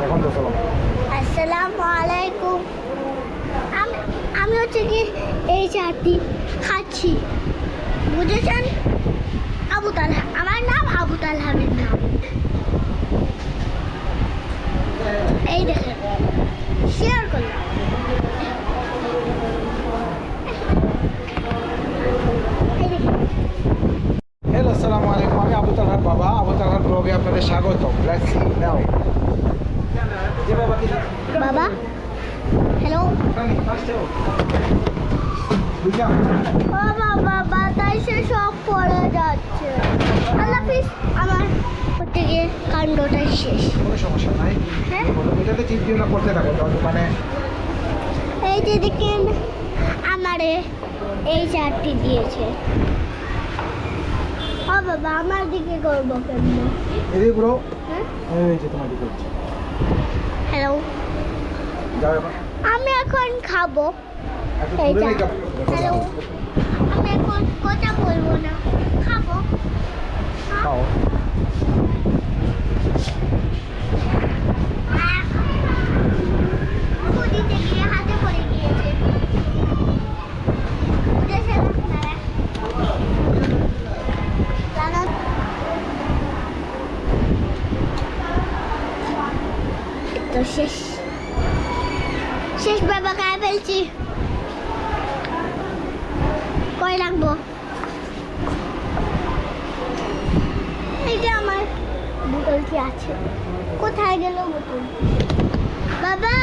এখন তো চলো। আসসালামু আলাইকুম। আমি হচ্ছে কি এই চাটি খাচ্ছি, বুঝেছেন? আবু তালহা, আমার নাম আবু তালহাবের নাম। এই দেখেন, শেয়ার করলাম। হ্যালো, আসসালামু আলাইকুম। আমি আবু তালহার বাবা। আবু তালহার ব্লগে আপনাদের স্বাগত। Let's see now. জি বাবা, কি বাবা, হ্যালো। ও বাবা, বাতাসে সব পড়ে যাচ্ছে। আল্লাহ হাফিজ। আমার হচ্ছে গিয়ে কাণ্ডটা শেষ। কোনো সমস্যা নাই। হ্যাঁ, এটাতে চিপ দিয়ে না করতে থাকো, মানে এই যে দেখেন আমারে এই চারটি দিয়েছে। ও বাবা, আমার দিকে করবো কেমন? এদিকে ব্রো, হ্যাঁ, এই যে তোমার দিকে হচ্ছে। হ্যালো। যাও এবার। আমি এখন খাবো একটু এই দূরে চা। নিয়ে যাও। হ্যালো, আমি এখন কথা বলবো না, খাবো। খাও। দিতে গিয়ে হাতে পড়ে গিয়েছে। বুঝেছেন আপনারা? তো শেষ শেষ বাবা, খাই ফেলছি। কয় লাগবো? এই যে আমার বোতলটি আছে, কোথায় গেল বোতল? বাবা,